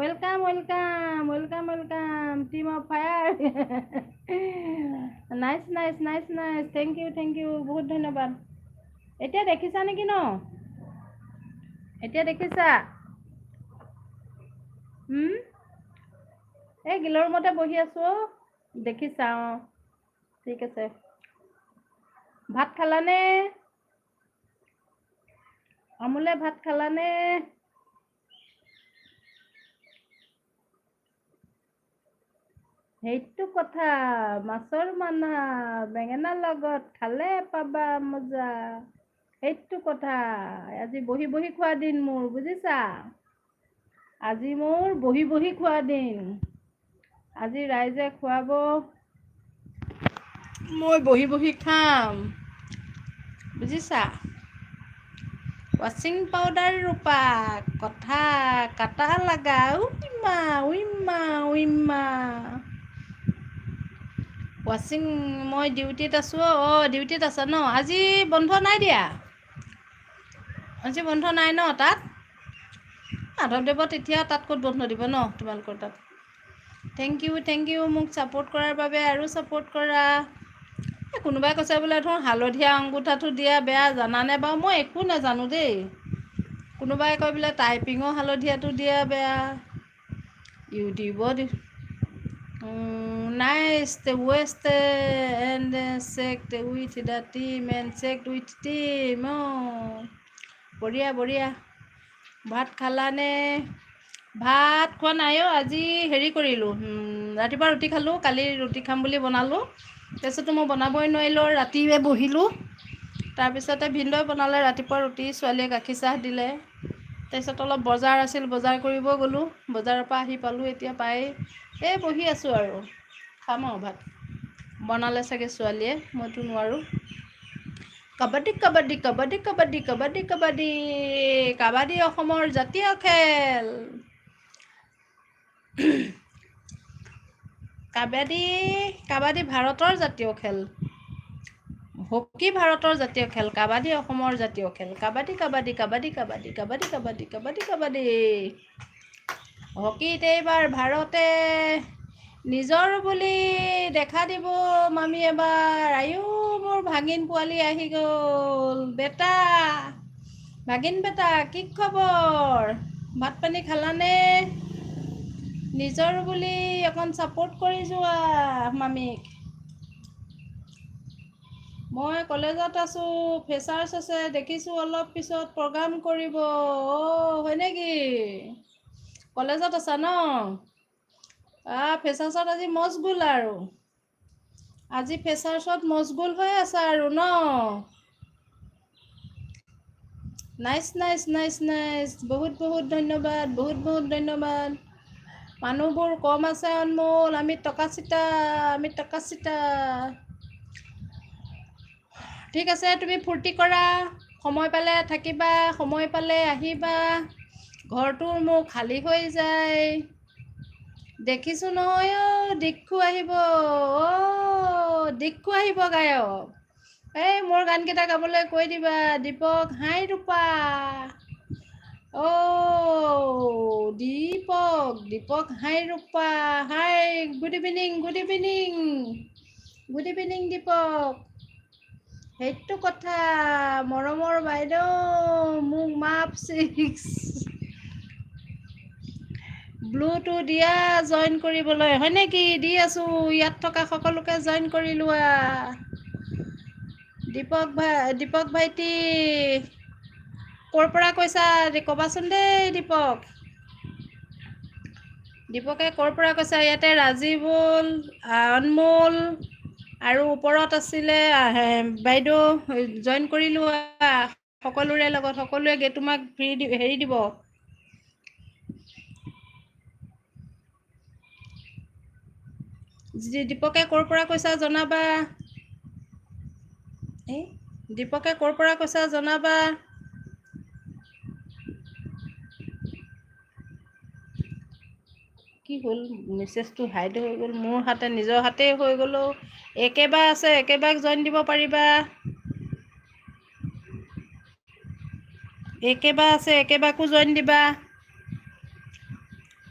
Welcome, welcome, welcome, welcome. Team of Fire. Nice, nice, nice, nice. Thank you, thank you. বহুত ধন্যবাদ। এতিয়া দেখিছা নেকি ন? এতিয়া দেখিছা? এই গিলৰ ৰুমতে বহি আছো। দেখিছা? ঠিক আছে। ভাত খালানে? আমুলে ভাত খালানে? সেইটো কথা, মাছৰ মানা বেঙেনাৰ লগত খালে পাবা মজা। সেইটো কথা, আজি বহি বহি খোৱা দিন মোৰ, বুজিছা? আজি মোৰ বহি বহি খোৱা দিন। আজি ৰাইজে খুৱাব, মই বহি বহি খাম, বুজিছা? ৱাশ্বিং পাউডাৰ ৰূপা কথা কাটা লাগা উইমা উইমা উইমা। ৱাশ্বিং, মই ডিউটিত আছোঁ। ডিউটিত আছা ন? আজি বন্ধ নাই দিয়া? আজি বন্ধ নাই ন তাত? মাধৱদেৱত এতিয়া তাত ক'ত বন্ধ দিব ন তোমালোকৰ তাত? থেংক ইউ মোক ছাপোৰ্ট কৰাৰ বাবে, আৰু ছাপোৰ্ট কৰা। কোনোবাই কৈছে বোলে ধৰ হালধীয়া অংগোঠাটো দিয়া বেয়া, জানানে বাৰু? মই একো নাজানো দেই। কোনোবাই কয় বোলে টাইপিঙৰ হালধীয়াটো দিয়া বেয়া। ইউটিউবত nice the west and checked with the team and checked with team. বঢ়িয়া বঢ়িয়া। ভাত খালানে? ভাত খোৱা নাই অ'। আজি হেৰি কৰিলোঁ, ৰাতিপুৱা ৰুটি খালোঁ। কালি ৰুটি খাম বুলি বনালোঁ, তাৰপিছতো মই বনাবই নোৱাৰিলোঁ, ৰাতিয়ে বহিলোঁ। তাৰপিছতে ভিনদেউৱে বনালে ৰাতিপুৱা ৰুটি, ছোৱালীয়ে গাখীৰ চাহ দিলে। তাৰপিছত অলপ বজাৰ আছিল, বজাৰ কৰিব গ'লোঁ। বজাৰৰ পৰা আহি পালোঁ, এতিয়া পাই এই বহি আছোঁ আৰু। খাম আৰু ভাত। বনালে চাগে ছোৱালীয়ে, মইতো নোৱাৰোঁ। কাবাডী কাবাডী কাবাডী কাবাডী কাবাডী কাবাডী, কাবাডী অসমৰ জাতীয় খেল। কাবাডী ভাৰতৰ জাতীয় খেল। হকী ভাৰতৰ জাতীয় খেল, কাবাডী অসমৰ জাতীয় খেল। কাবাডী কাবাডী কাবাডী কাবাডী কাবাডী কাবাডী কাবাডী কাবাডী। হকীত এইবাৰ ভাৰতে নিজৰ বুলি দেখা দিব মামী এবাৰ। আইও মোৰ ভাগিন পোৱালি আহি গ'ল। বেটা, ভাগিন বেটা, কি খবৰ? ভাত পানী খালানে? নিজৰ বুলি অকণ ছাপোৰ্ট কৰি যোৱা মামীক। মই কলেজত আছোঁ, ফ্ৰেছাৰ্ছ আছে, দেখিছোঁ অলপ পিছত প্ৰগ্ৰাম কৰিব। হয় নেকি? কলেজত আছা ন? ফ্ৰেছাৰ্ছত আজি মজগুল আৰু। আজি ফ্ৰেছাৰ্ছত মজগুল হৈ আছা আৰু ন? Nice nice nice nice. বহুত বহুত ধন্যবাদ, বহুত বহুত ধন্যবাদ। মানুহবোৰ কম আছে অনমোল, আমি টকা চিটা, আমি টকা চিটা। ঠিক আছে, তুমি ফূৰ্তি কৰা, সময় পালে থাকিবা, সময় পালে আহিবা। ঘৰটো মোৰ খালী হৈ যায়। দেখিছোঁ নহয় দিক্ষু আহিব। দিক্ষু আহিব গায়ক। এই মোৰ গানকেইটা গাবলৈ কৈ দিবা। Deepak, hi Rupa. Deepak hi Rupa, hi. Good evening, good evening, good evening Deepak. সেইটো কথা, মৰমৰ বাইদেউ, মোক মাপ 6 ব্লুটো দিয়া জইন কৰিবলৈ, হয় নেকি? দি আছোঁ, ইয়াত থকা সকলোকে জইন কৰি লোৱা। দীপক ভাইটি, ক'ৰ পৰা কৈছা ক'বাচোন দেই দীপক। দীপকে ক'ৰ পৰা কৈছা? ইয়াতে ৰাজীৱুল, অনমোল আৰু ওপৰত আছিলে বাইদেউ, জইন কৰি লোৱা সকলোৰে লগত। সকলোৱে তোমাক হেৰি দিব। দীপকে ক'ৰ পৰা কৈছা জনাবা। দীপকে ক'ৰ পৰা কৈছা জনাবা। কি হ'ল, মেছেজটো হাইড হৈ গ'ল মোৰ হাতে, নিজৰ হাতেই হৈ গ'লো। একেবাৰে আছে, একেবাৰে জইন দিব পাৰিবা। একেবাৰে আছে, একেবাৰকো জইন দিবা।